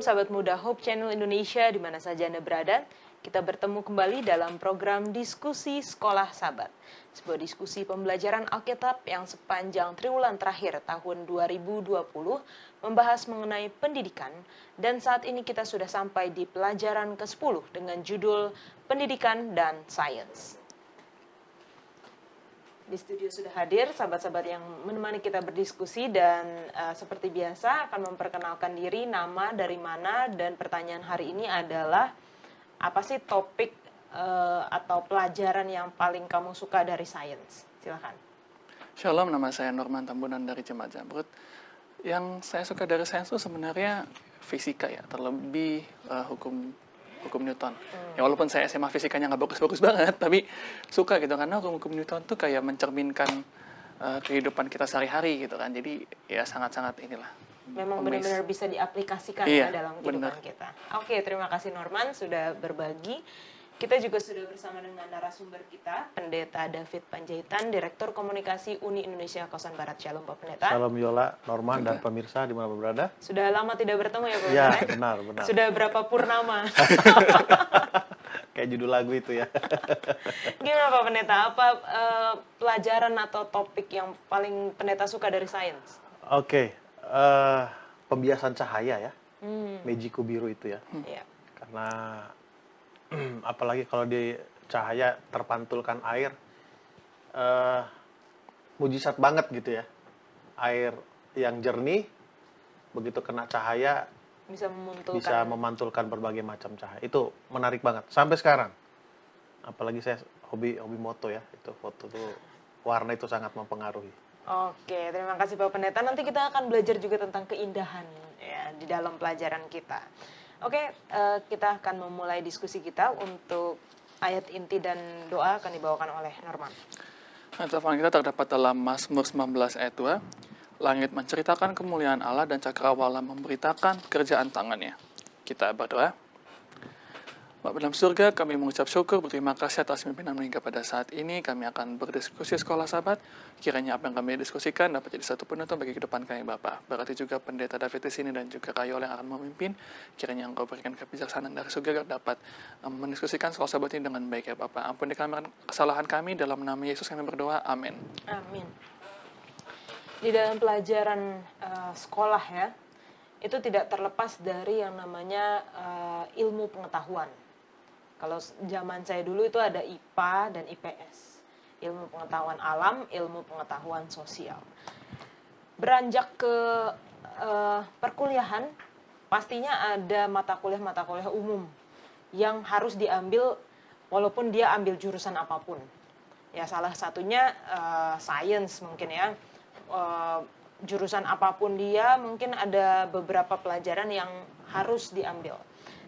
Shalom sahabat muda Hope Channel Indonesia di mana saja Anda berada. Kita bertemu kembali dalam program Diskusi Sekolah Sabat. Sebuah diskusi pembelajaran Alkitab yang sepanjang triwulan terakhir tahun 2020 membahas mengenai pendidikan. Dan saat ini kita sudah sampai di pelajaran ke-10 dengan judul Pendidikan dan Sains. Di studio sudah hadir sahabat-sahabat yang menemani kita berdiskusi dan seperti biasa akan memperkenalkan diri, nama, dari mana, dan pertanyaan hari ini adalah apa sih topik atau pelajaran yang paling kamu suka dari sains? Silakan. Shalom, nama saya Norman Tambunan dari Jemaat Jamrut. Yang saya suka dari sains itu sebenarnya fisika ya, terlebih hukum Newton. Ya walaupun saya SMA fisikanya nggak bagus-bagus banget, tapi suka gitu karena hukum Newton tuh kayak mencerminkan kehidupan kita sehari-hari gitu kan. Jadi ya sangat-sangat inilah. Memang benar-benar bisa diaplikasikan ya dalam kehidupan kita. Oke, terima kasih Norman sudah berbagi. Kita juga sudah bersama dengan narasumber kita, Pendeta David Panjaitan, Direktur Komunikasi Uni Indonesia Kawasan Barat. Shalom Pak Pendeta. Shalom Yola, Norman, dan pemirsa di mana berada. Sudah lama tidak bertemu ya Pak Pendeta? Ya, benar. Sudah berapa purnama? Kayak judul lagu itu ya. Gimana Pak Pendeta, apa pelajaran atau topik yang paling Pendeta suka dari sains? Oke, pembiasan cahaya ya, Magiku biru itu ya. Karena apalagi kalau di cahaya terpantulkan air, mujizat banget gitu ya. Air yang jernih, begitu kena cahaya, bisa memantulkan berbagai macam cahaya. Itu menarik banget, sampai sekarang. Apalagi saya hobi moto ya, itu foto tuh, warna itu sangat mempengaruhi. Oke, terima kasih Pak Pendeta. Nanti kita akan belajar juga tentang keindahan ya di dalam pelajaran kita. Oke, kita akan memulai diskusi kita. Untuk ayat inti dan doa akan dibawakan oleh Norman. Ayat kita terdapat dalam Mazmur 19 ayat 2. Langit menceritakan kemuliaan Allah dan cakrawala memberitakan pekerjaan tangannya. Kita berdoa. Bapa dalam surga, kami mengucap syukur, berterima kasih atas pimpinan hingga pada saat ini. Kami akan berdiskusi sekolah sahabat. Kiranya apa yang kami diskusikan dapat jadi satu penutup bagi kehidupan kami Bapa. Berarti juga Pendeta David di sini dan juga Kayol yang akan memimpin. Kiranya Engkau berikan kebijaksanaan dari surga agar dapat mendiskusikan sekolah sahabat ini dengan baik ya Bapa. Ampuni kami kesalahan kami, dalam nama Yesus kami berdoa. Amin. Amin. Di dalam pelajaran sekolah ya, itu tidak terlepas dari yang namanya ilmu pengetahuan. Kalau zaman saya dulu itu ada IPA dan IPS. Ilmu pengetahuan alam, ilmu pengetahuan sosial. Beranjak ke perkuliahan, pastinya ada mata kuliah umum yang harus diambil walaupun dia ambil jurusan apapun. Ya salah satunya sains mungkin ya. Jurusan apapun dia mungkin ada beberapa pelajaran yang harus diambil.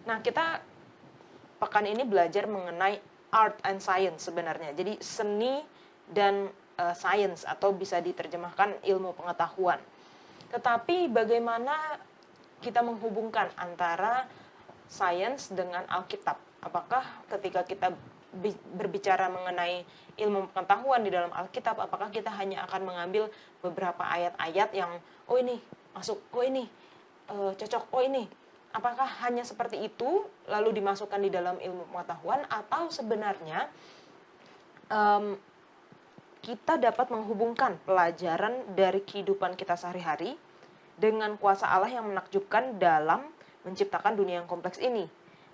Nah, kita pekan ini belajar mengenai art and science sebenarnya. Jadi seni dan science atau bisa diterjemahkan ilmu pengetahuan. Tetapi bagaimana kita menghubungkan antara sains dengan Alkitab? Apakah ketika kita berbicara mengenai ilmu pengetahuan di dalam Alkitab, apakah kita hanya akan mengambil beberapa ayat-ayat yang oh ini masuk, oh ini cocok, oh ini. Apakah hanya seperti itu lalu dimasukkan di dalam ilmu pengetahuan atau sebenarnya kita dapat menghubungkan pelajaran dari kehidupan kita sehari-hari dengan kuasa Allah yang menakjubkan dalam menciptakan dunia yang kompleks ini.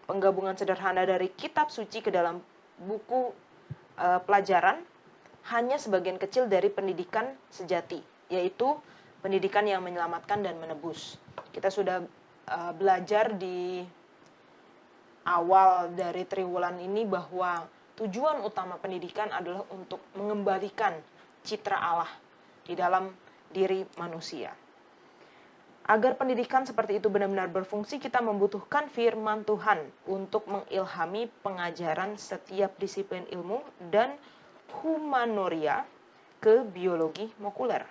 Penggabungan sederhana dari kitab suci ke dalam buku pelajaran hanya sebagian kecil dari pendidikan sejati, yaitu pendidikan yang menyelamatkan dan menebus. Kita sudah belajar di awal dari triwulan ini bahwa tujuan utama pendidikan adalah untuk mengembalikan citra Allah di dalam diri manusia. Agar pendidikan seperti itu benar-benar berfungsi, kita membutuhkan firman Tuhan untuk mengilhami pengajaran setiap disiplin ilmu dan humanoria ke biologi molekuler.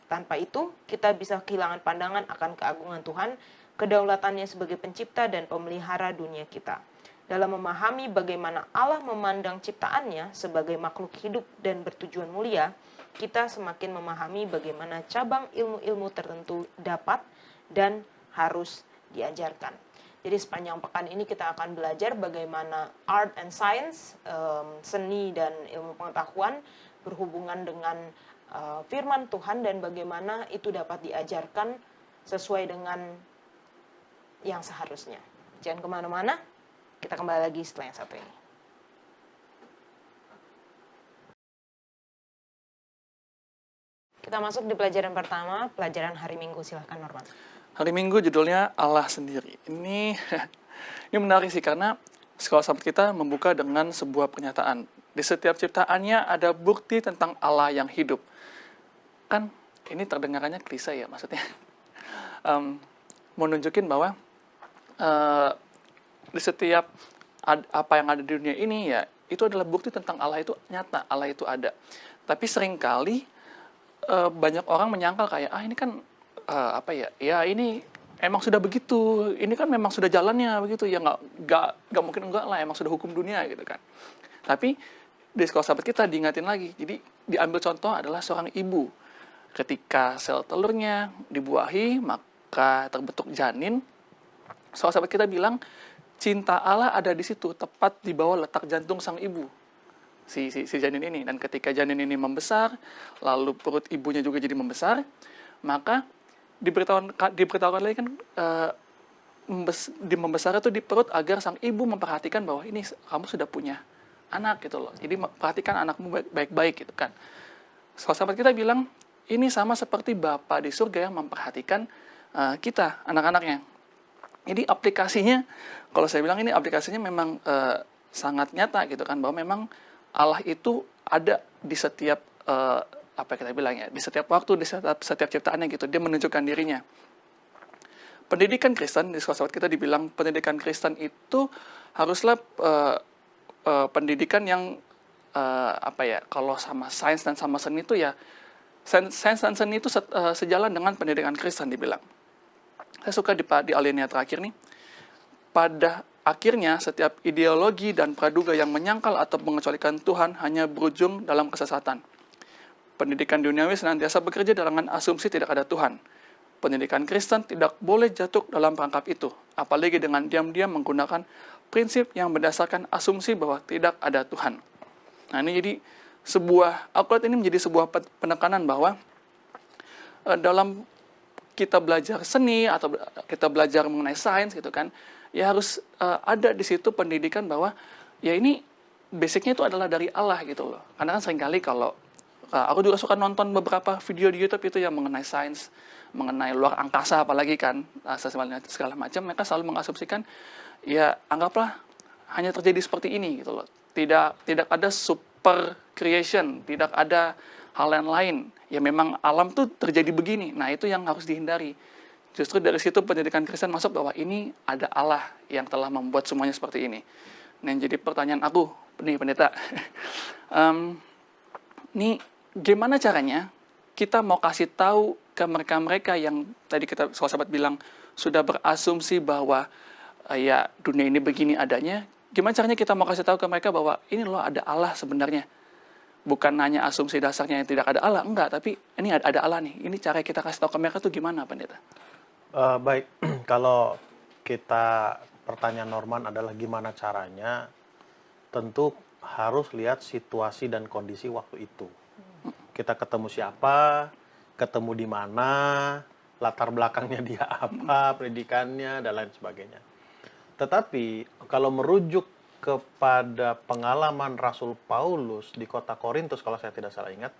Tanpa itu, kita bisa kehilangan pandangan akan keagungan Tuhan, kedaulatannya sebagai pencipta dan pemelihara dunia kita. Dalam memahami bagaimana Allah memandang ciptaannya sebagai makhluk hidup dan bertujuan mulia, kita semakin memahami bagaimana cabang ilmu-ilmu tertentu dapat dan harus diajarkan. Jadi sepanjang pekan ini kita akan belajar bagaimana art and science, seni dan ilmu pengetahuan berhubungan dengan firman Tuhan dan bagaimana itu dapat diajarkan sesuai dengan yang seharusnya. Jangan kemana-mana, kita kembali lagi setelah yang satu ini. Kita masuk di pelajaran pertama, pelajaran hari Minggu. Silahkan Norman. Hari Minggu judulnya Allah sendiri. Ini menarik sih karena sekolah sahabat kita membuka dengan sebuah pernyataan. Di setiap ciptaannya ada bukti tentang Allah yang hidup. Kan ini terdengarannya klise ya maksudnya. Mau nunjukin bahwa di setiap apa yang ada di dunia ini ya itu adalah bukti tentang Allah itu nyata, Allah itu ada. Tapi seringkali banyak orang menyangkal kayak ini kan ya ini emang sudah begitu, ini kan memang sudah jalannya begitu ya, nggak mungkin enggak lah, emang sudah hukum dunia gitu kan. Tapi di sekolah sahabat kita diingatin lagi, jadi diambil contoh adalah seorang ibu ketika sel telurnya dibuahi maka terbentuk janin. Sekolah sahabat kita bilang cinta Allah ada di situ, tepat di bawah letak jantung sang ibu. Si janin ini, dan ketika janin ini membesar, lalu perut ibunya juga jadi membesar, maka diberitahukan lagi kan membesar itu di perut agar sang ibu memperhatikan bahwa ini kamu sudah punya anak gitu loh. Jadi perhatikan anakmu baik-baik gitu kan. Sahabat kita bilang ini sama seperti Bapa di surga yang memperhatikan kita anak-anaknya. Jadi aplikasinya, kalau saya bilang ini aplikasinya memang sangat nyata gitu kan, bahwa memang Allah itu ada di setiap di setiap waktu, di setiap ciptaannya gitu, dia menunjukkan dirinya. Pendidikan Kristen, di sekolah sahabat kita dibilang pendidikan Kristen itu haruslah pendidikan yang kalau sama sains dan sama seni itu ya, sains dan seni itu sejalan dengan pendidikan Kristen dibilang. Saya suka di alinea terakhir nih, pada akhirnya setiap ideologi dan praduga yang menyangkal atau mengecualikan Tuhan hanya berujung dalam kesesatan. Pendidikan duniawi senantiasa bekerja dengan asumsi tidak ada Tuhan. Pendidikan Kristen tidak boleh jatuh dalam perangkap itu, apalagi dengan diam-diam menggunakan prinsip yang berdasarkan asumsi bahwa tidak ada Tuhan. Nah ini jadi ini menjadi sebuah penekanan bahwa dalam kita belajar seni atau kita belajar mengenai sains gitu kan, ya harus ada di situ pendidikan bahwa ya ini basicnya itu adalah dari Allah gitu loh. Karena kan seringkali kalau aku juga suka nonton beberapa video di YouTube itu yang mengenai sains, mengenai luar angkasa apalagi kan, segala macam, mereka selalu mengasumsikan, ya anggaplah hanya terjadi seperti ini gitu loh. Tidak ada super creation, tidak ada hal yang lain. Ya memang alam tuh terjadi begini. Nah itu yang harus dihindari. Justru dari situ pendidikan Kristen masuk bahwa ini ada Allah yang telah membuat semuanya seperti ini. Nah jadi pertanyaan aku, nih pendeta, nih gimana caranya kita mau kasih tahu ke mereka-mereka yang tadi kita sahabat bilang sudah berasumsi bahwa ya dunia ini begini adanya, gimana caranya kita mau kasih tahu ke mereka bahwa ini loh ada Allah sebenarnya. Bukan hanya asumsi dasarnya yang tidak ada Allah, enggak, tapi ini ada Allah nih. Ini cara kita kasih tahu ke mereka tuh gimana, pendeta? Baik, kalau pertanyaan Norman adalah gimana caranya, tentu harus lihat situasi dan kondisi waktu itu. Kita ketemu siapa, ketemu di mana, latar belakangnya dia apa, pendidikannya, dan lain sebagainya. Tetapi kalau merujuk kepada pengalaman Rasul Paulus di kota Korintus, kalau saya tidak salah ingat,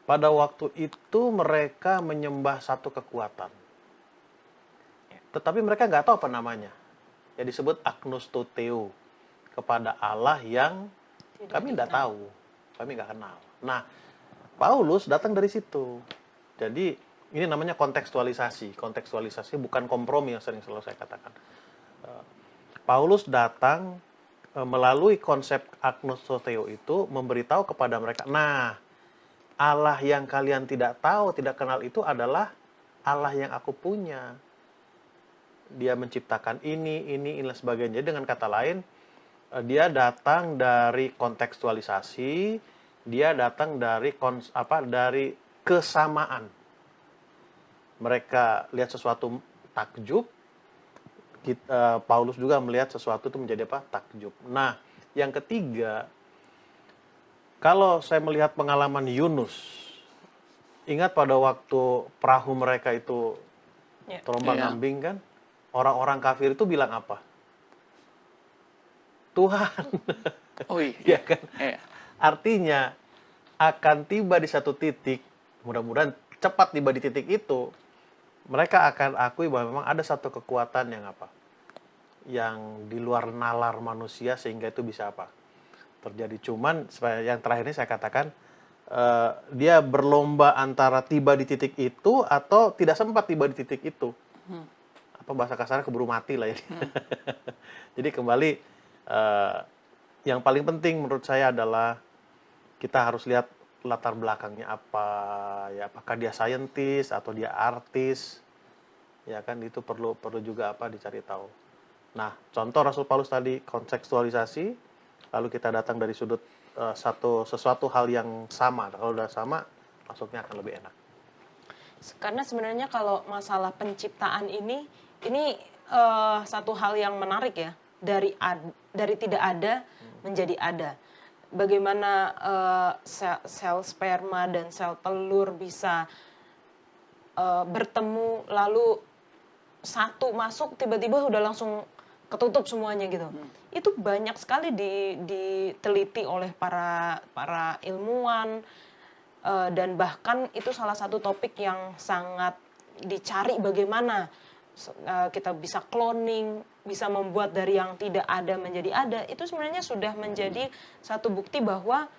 pada waktu itu mereka menyembah satu kekuatan. Tetapi mereka nggak tahu apa namanya. Ya disebut agnostoteo, kepada Allah yang kami nggak tahu, kami nggak kenal. Nah, Paulus datang dari situ. Jadi ini namanya kontekstualisasi. Kontekstualisasi bukan kompromi yang selalu saya katakan. Paulus datang melalui konsep agnostoteo itu memberitahu kepada mereka, nah, Allah yang kalian tidak tahu, tidak kenal itu adalah Allah yang aku punya. Dia menciptakan ini, dan sebagainya. Dengan kata lain, dia datang dari kontekstualisasi, dia datang dari kesamaan. Mereka lihat sesuatu takjub, Paulus juga melihat sesuatu itu menjadi apa? Takjub. Nah, yang ketiga, kalau saya melihat pengalaman Yunus, ingat pada waktu perahu mereka itu terombang-ambing kan, orang-orang kafir itu bilang apa? Tuhan. Oh iya. Ya kan? Artinya akan tiba di satu titik, mudah-mudahan cepat tiba di titik itu, mereka akan akui bahwa memang ada satu kekuatan yang apa? Yang di luar nalar manusia sehingga itu bisa apa? Terjadi. Cuman yang terakhir ini saya katakan, dia berlomba antara tiba di titik itu atau tidak sempat tiba di titik itu. Apa bahasa kasarnya, keburu mati lah ini. Jadi kembali, yang paling penting menurut saya adalah kita harus lihat latar belakangnya apa, ya apakah dia saintis atau dia artis, ya kan itu perlu juga apa dicari tahu. Nah, contoh Rasul Paulus tadi kontekstualisasi, lalu kita datang dari sudut sesuatu hal yang sama. Kalau udah sama, masuknya akan lebih enak. Karena sebenarnya kalau masalah penciptaan ini satu hal yang menarik ya, dari tidak ada menjadi ada. Bagaimana sel sperma dan sel telur bisa bertemu, lalu satu masuk tiba-tiba udah langsung ketutup semuanya gitu. Itu banyak sekali diteliti oleh para ilmuwan, dan bahkan itu salah satu topik yang sangat dicari, bagaimana kita bisa cloning, bisa membuat dari yang tidak ada menjadi ada. Itu sebenarnya sudah menjadi satu bukti bahwa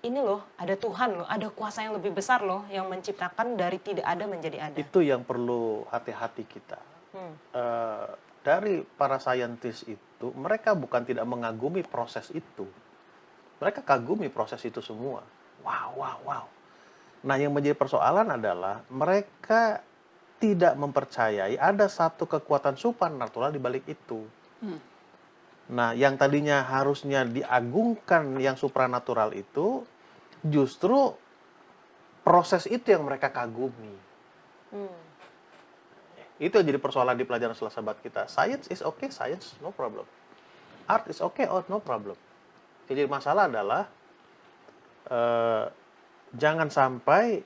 ini loh, ada Tuhan loh, ada kuasa yang lebih besar loh yang menciptakan dari tidak ada menjadi ada. Itu yang perlu hati-hati kita. Dari para saintis itu, mereka bukan tidak mengagumi proses itu. Mereka kagumi proses itu semua. Wow. Nah, yang menjadi persoalan adalah mereka tidak mempercayai ada satu kekuatan supernatural di balik itu. Nah, yang tadinya harusnya diagungkan yang supranatural itu, justru proses itu yang mereka kagumi. Itu yang jadi persoalan di pelajaran Selasa Sabat kita. Science is okay, science, no problem. Art is okay, art, no problem. Jadi masalah adalah, jangan sampai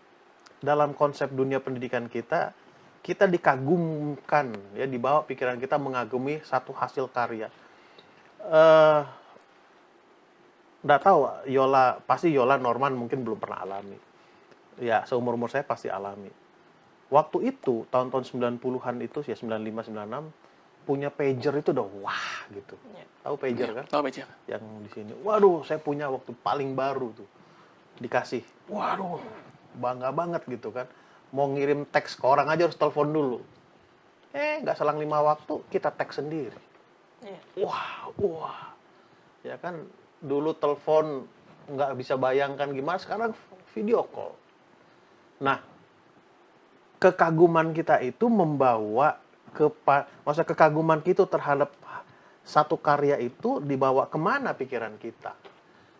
dalam konsep dunia pendidikan kita dikagumkan, ya, dibawa pikiran kita mengagumi satu hasil karya. Nggak tahu, pasti Yola Norman mungkin belum pernah alami. Ya, seumur-umur saya pasti alami. Waktu itu, tahun-tahun 90-an itu, ya 95, 96, punya pager itu udah wah gitu. Tahu pager kan? Tahu pager. Yang di sini. Waduh, saya punya waktu paling baru tuh. Dikasih. Waduh, bangga banget gitu kan. Mau ngirim teks ke orang aja harus telepon dulu. Nggak selang 5 waktu, kita teks sendiri. Wah. Ya kan, dulu telepon nggak bisa bayangkan gimana, sekarang video call. Nah, kekaguman kita itu membawa maksudnya kekaguman kita terhadap satu karya itu dibawa kemana pikiran kita?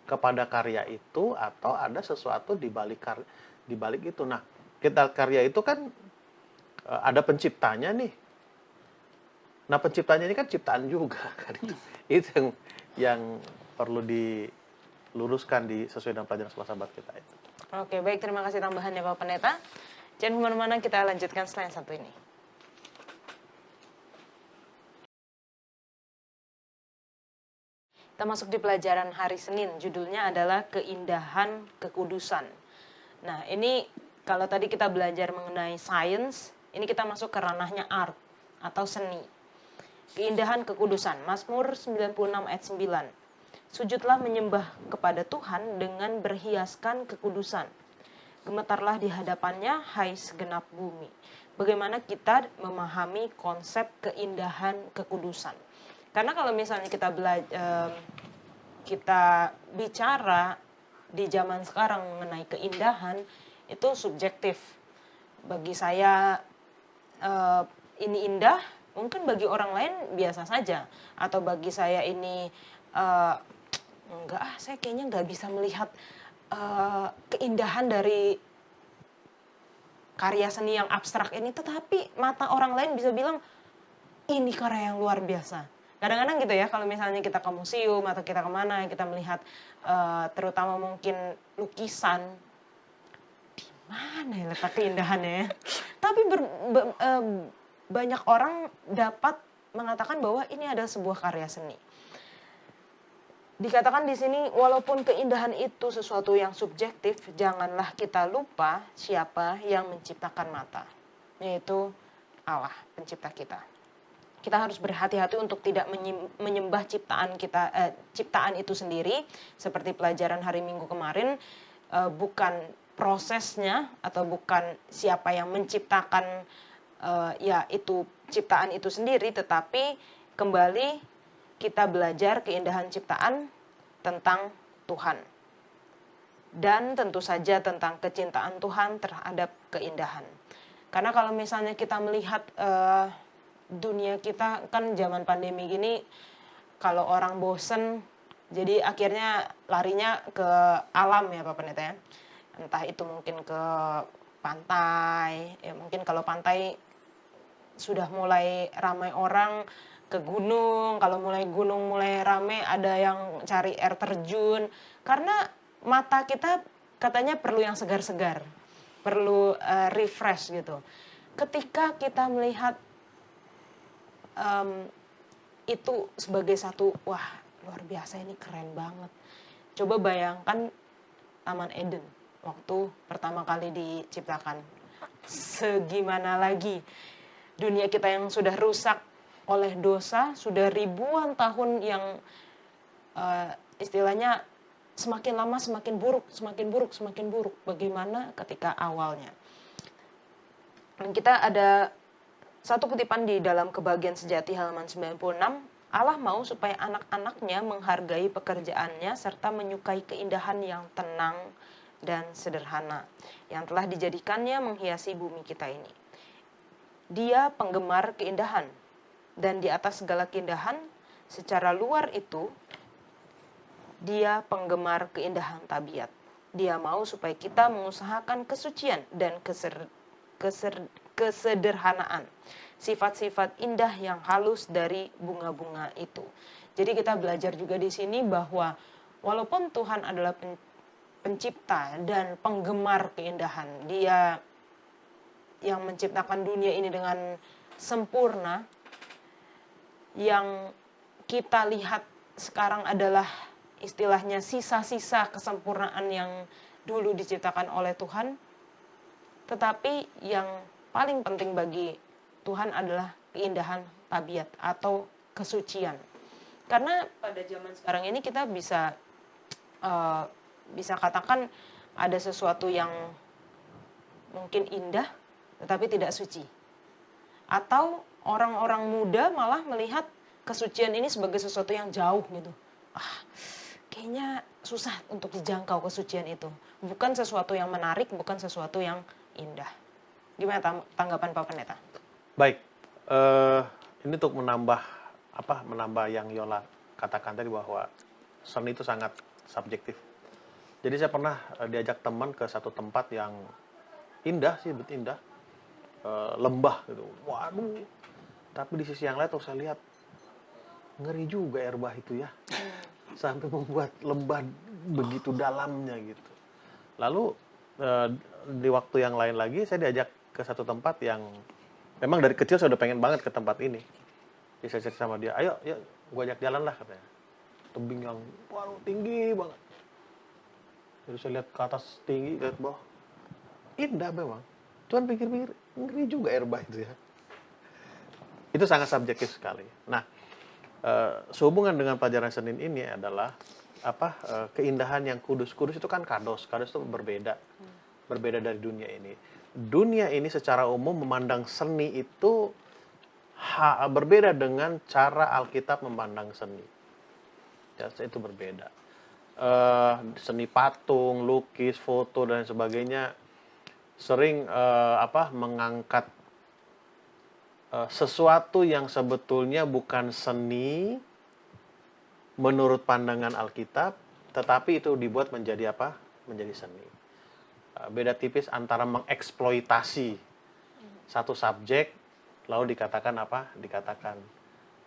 Kepada karya itu atau ada sesuatu di balik itu. Nah, kita karya itu kan ada penciptanya nih. Nah, penciptanya ini kan ciptaan juga kan itu. Itu yang perlu diluruskan sesuai dengan pelajaran Selasa Sabat kita itu. Oke, baik, terima kasih tambahannya Pak Pendeta. Jangan kemana-mana, kita lanjutkan setelah yang satu ini. Kita masuk di pelajaran hari Senin, judulnya adalah Keindahan Kekudusan. Nah, ini kalau tadi kita belajar mengenai sains, ini kita masuk ke ranahnya art atau seni. Keindahan Kekudusan, Mazmur 96 ayat 9. Sujudlah menyembah kepada Tuhan dengan berhiaskan kekudusan. Gemetarlah di hadapannya, hai segenap bumi. Bagaimana kita memahami konsep keindahan kekudusan? Karena kalau misalnya kita bicara di zaman sekarang mengenai keindahan, itu subjektif. Bagi saya ini indah, mungkin bagi orang lain biasa saja. Atau bagi saya ini saya kayaknya nggak bisa melihat keindahan dari karya seni yang abstrak ini, tetapi mata orang lain bisa bilang ini karya yang luar biasa. Kadang-kadang gitu ya, kalau misalnya kita ke museum atau kita kemana, kita melihat terutama mungkin lukisan, di mana ya letak keindahannya ya? Tapi banyak orang dapat mengatakan bahwa ini adalah sebuah karya seni. Dikatakan di sini, walaupun keindahan itu sesuatu yang subjektif, janganlah kita lupa siapa yang menciptakan mata, yaitu Allah, pencipta kita. Kita harus berhati-hati untuk tidak menyembah ciptaan itu sendiri, seperti pelajaran hari Minggu kemarin, bukan prosesnya atau bukan siapa yang menciptakan itu ciptaan itu sendiri, tetapi kembali kita belajar keindahan ciptaan tentang Tuhan. Dan tentu saja tentang kecintaan Tuhan terhadap keindahan. Karena kalau misalnya kita melihat dunia kita, kan zaman pandemi gini, kalau orang bosen, jadi akhirnya larinya ke alam ya Pak Pendeta ya. Entah itu mungkin ke pantai, ya mungkin kalau pantai sudah mulai ramai orang, ke gunung, kalau mulai gunung mulai ramai, ada yang cari air terjun. Karena mata kita katanya perlu yang segar-segar, perlu refresh gitu. Ketika kita melihat itu sebagai satu, wah luar biasa, ini keren banget. Coba bayangkan Taman Eden waktu pertama kali diciptakan. Segimana lagi dunia kita yang sudah rusak oleh dosa, sudah ribuan tahun yang istilahnya semakin lama semakin buruk, semakin buruk, semakin buruk. Bagaimana ketika awalnya. Dan kita ada satu kutipan di dalam Kebahagiaan Sejati halaman 96, Allah mau supaya anak-anaknya menghargai pekerjaannya serta menyukai keindahan yang tenang dan sederhana yang telah dijadikannya menghiasi bumi kita ini. Dia penggemar keindahan, dan di atas segala keindahan secara luar itu, dia penggemar keindahan tabiat. Dia mau supaya kita mengusahakan kesucian dan kesederhanaan, sifat-sifat indah yang halus dari bunga-bunga itu. Jadi kita belajar juga di sini bahwa walaupun Tuhan adalah pencipta dan penggemar keindahan, Dia yang menciptakan dunia ini dengan sempurna, yang kita lihat sekarang adalah istilahnya sisa-sisa kesempurnaan yang dulu diciptakan oleh Tuhan. Tetapi yang paling penting bagi Tuhan adalah keindahan tabiat atau kesucian. Karena pada zaman sekarang ini kita bisa katakan ada sesuatu yang mungkin indah tetapi tidak suci. Atau orang-orang muda malah melihat kesucian ini sebagai sesuatu yang jauh gitu. Kayaknya susah untuk dijangkau kesucian itu. Bukan sesuatu yang menarik, bukan sesuatu yang indah. Gimana tanggapan Pak Pendeta? Baik, ini untuk menambah yang Yola katakan tadi bahwa seni itu sangat subjektif. Jadi saya pernah diajak teman ke satu tempat yang indah sih, betul indah, lembah gitu. Waduh, tapi di sisi yang lain tuh saya lihat ngeri juga air bah itu ya, sampai membuat lembah begitu dalamnya gitu. Lalu di waktu yang lain lagi saya diajak ke satu tempat yang memang dari kecil saya udah pengen banget ke tempat ini. Jadi saya cerita sama dia, ayo gue ajak jalan lah katanya. Tebing yang waduh tinggi banget. Jadi saya lihat ke atas tinggi, lihat bawah. Indah memang. Cuman pikir-pikir ngeri juga air bah itu ya. Itu sangat subjektif sekali. Nah, sehubungan dengan pelajaran Senin ini adalah keindahan yang kudus. Kudus itu kan kados. Kados itu berbeda. Berbeda dari dunia ini. Dunia ini secara umum memandang seni itu berbeda dengan cara Alkitab memandang seni. Ya, itu berbeda. Seni patung, lukis, foto dan sebagainya sering mengangkat sesuatu yang sebetulnya bukan seni menurut pandangan Alkitab, tetapi itu dibuat menjadi apa? Menjadi seni. beda tipis antara mengeksploitasi satu subjek lalu dikatakan apa? Dikatakan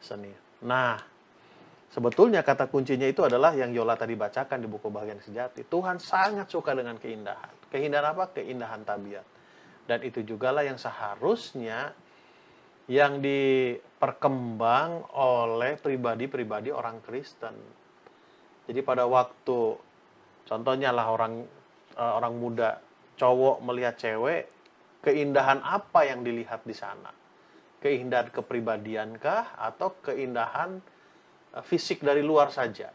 seni. Nah, sebetulnya kata kuncinya itu adalah yang Yola tadi bacakan di buku Bahagian Sejati. Tuhan sangat suka dengan keindahan. Keindahan apa? Keindahan tabiat. Dan itu jugalah yang seharusnya yang diperkembang oleh pribadi-pribadi orang Kristen. Jadi pada waktu, contohnya lah orang muda, cowok melihat cewek, keindahan apa yang dilihat di sana? Keindahan kepribadiankah atau keindahan fisik dari luar saja?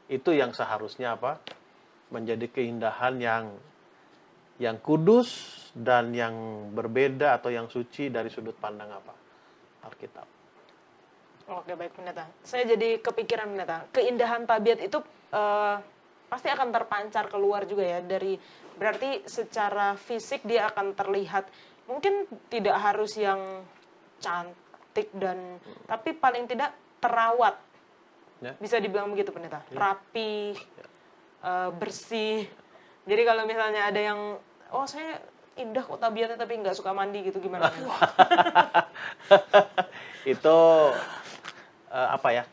Itu yang seharusnya apa? Menjadi keindahan yang kudus dan yang berbeda atau yang suci dari sudut pandang apa? Alkitab. Oke, baik pendeta. Saya jadi kepikiran pendeta, keindahan tabiat itu pasti akan terpancar keluar juga ya dari, berarti secara fisik dia akan terlihat, mungkin tidak harus yang cantik dan tapi paling tidak terawat. Ya. Bisa dibilang begitu pendeta. Ya. Rapi, bersih. Jadi kalau misalnya ada yang saya indah kok tabiatnya tapi nggak suka mandi gitu, gimana? Itu apa ya?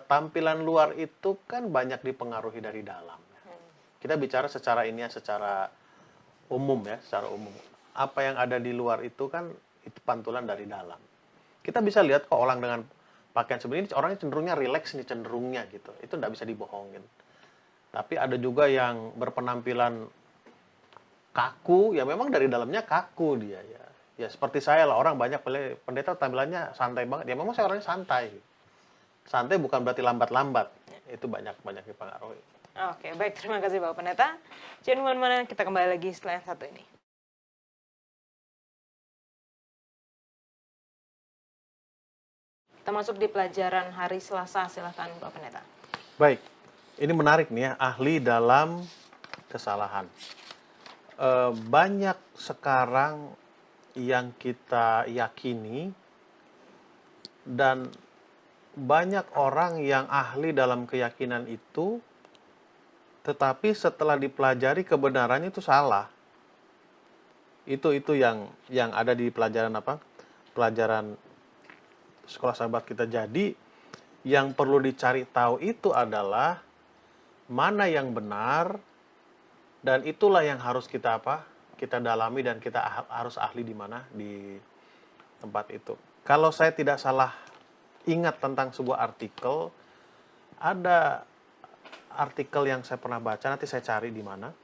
Tampilan luar itu kan banyak dipengaruhi dari dalam. Kita bicara secara umum ya, secara umum. Apa yang ada di luar itu kan itu pantulan dari dalam. Kita bisa lihat kok orang dengan pakaian seperti ini, orangnya cenderungnya rileks nih, cenderungnya gitu. Itu nggak bisa dibohongin. Tapi ada juga yang berpenampilan kaku, ya memang dari dalamnya kaku dia ya. Ya seperti saya lah, orang banyak pendeta tampilannya santai banget. Ya memang saya orangnya santai. Santai bukan berarti lambat-lambat. Itu banyak dipengaruhi. Oke, baik, terima kasih Bapak Pendeta. Jangan kemana-mana, kita kembali lagi setelah yang satu ini. Kita masuk di pelajaran hari Selasa, silahkan Bapak Pendeta. Baik, ini menarik nih ya, ahli dalam kesalahan. Banyak sekarang yang kita yakini dan banyak orang yang ahli dalam keyakinan itu, tetapi setelah dipelajari kebenarannya itu salah. Itu yang ada di pelajaran apa? Pelajaran Sekolah Sahabat kita. Jadi yang perlu dicari tahu itu adalah mana yang benar, dan itulah yang harus kita kita dalami dan kita harus ahli di mana di tempat itu. Kalau saya tidak salah ingat tentang sebuah artikel, ada artikel yang saya pernah baca, nanti saya cari di mana,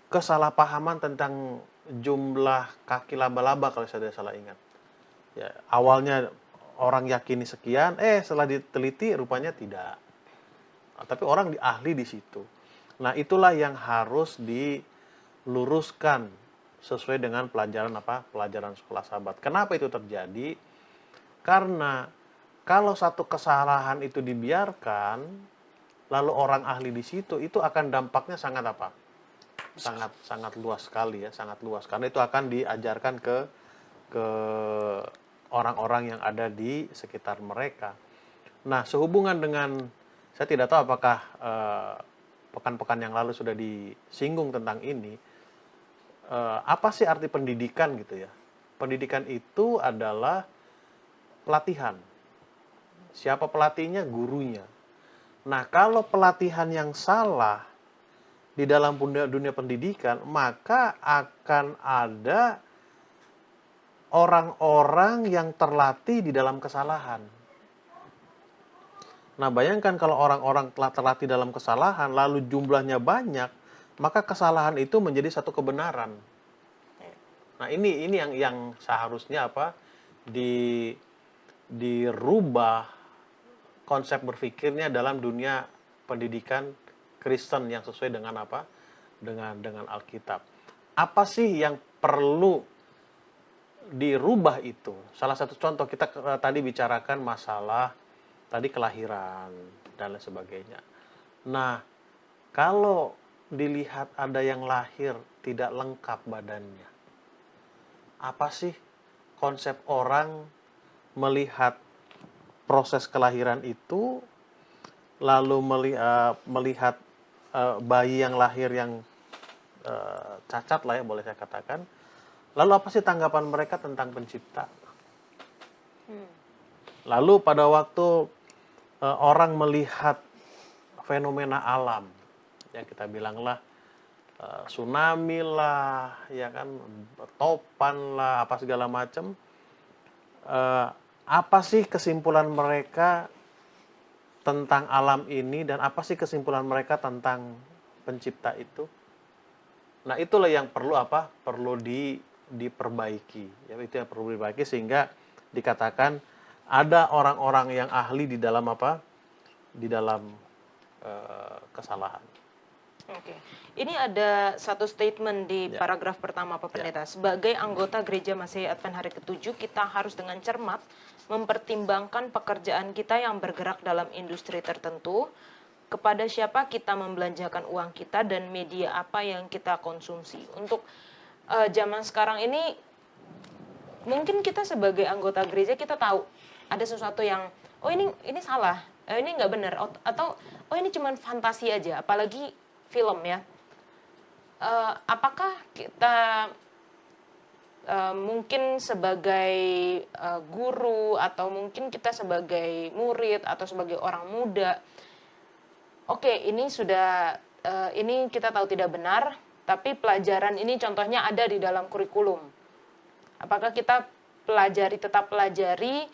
kesalahpahaman tentang jumlah kaki laba-laba kalau saya tidak salah ingat. Ya, awalnya orang yakini sekian, setelah diteliti rupanya tidak. Tapi orang ahli di situ. Nah, itulah yang harus diluruskan sesuai dengan pelajaran Pelajaran Sekolah Sahabat. Kenapa itu terjadi? Karena kalau satu kesalahan itu dibiarkan, lalu orang ahli di situ, itu akan dampaknya sangat sangat luas sekali ya, sangat luas. Karena itu akan diajarkan ke orang-orang yang ada di sekitar mereka. Nah, sehubungan dengan, saya tidak tahu apakah pekan-pekan yang lalu sudah disinggung tentang ini, apa sih arti pendidikan gitu ya? Pendidikan itu adalah pelatihan. Siapa pelatihnya? Gurunya. Nah, kalau pelatihan yang salah di dalam dunia pendidikan, maka akan ada orang-orang yang terlatih di dalam kesalahan. Nah, bayangkan kalau orang-orang telah terlatih dalam kesalahan, lalu jumlahnya banyak, maka kesalahan itu menjadi satu kebenaran. Nah, ini yang seharusnya dirubah konsep berpikirnya dalam dunia pendidikan Kristen yang sesuai dengan dengan Alkitab. Apa sih yang perlu dirubah itu? Salah satu contoh, kita tadi bicarakan masalah tadi kelahiran dan lain sebagainya. Nah, kalau dilihat ada yang lahir tidak lengkap badannya, apa sih konsep orang melihat proses kelahiran itu, lalu melihat bayi yang lahir yang cacat lah ya, boleh saya katakan. Lalu apa sih tanggapan mereka tentang pencipta? Lalu pada waktu orang melihat fenomena alam, ya kita bilanglah tsunami lah, ya kan, topan lah, apa segala macam. Apa sih kesimpulan mereka tentang alam ini dan apa sih kesimpulan mereka tentang pencipta itu? Nah, itulah yang perlu apa? Perlu diperbaiki. Ya, itu yang perlu diperbaiki sehingga dikatakan ada orang-orang yang ahli di dalam apa? Di dalam kesalahan. Oke. Ini ada satu statement di paragraf pertama Pak Pendeta. Sebagai anggota Gereja Masehi Advent Hari ke-7, kita harus dengan cermat mempertimbangkan pekerjaan kita yang bergerak dalam industri tertentu, kepada siapa kita membelanjakan uang kita, dan media apa yang kita konsumsi. Untuk zaman sekarang ini, mungkin kita sebagai anggota gereja kita tahu ada sesuatu yang, oh ini salah, ini nggak benar, atau oh ini cuma fantasi aja, apalagi film ya. Apakah kita mungkin sebagai guru atau mungkin kita sebagai murid atau sebagai orang muda, oke, ini sudah ini kita tahu tidak benar, tapi pelajaran ini contohnya ada di dalam kurikulum. Apakah kita tetap pelajari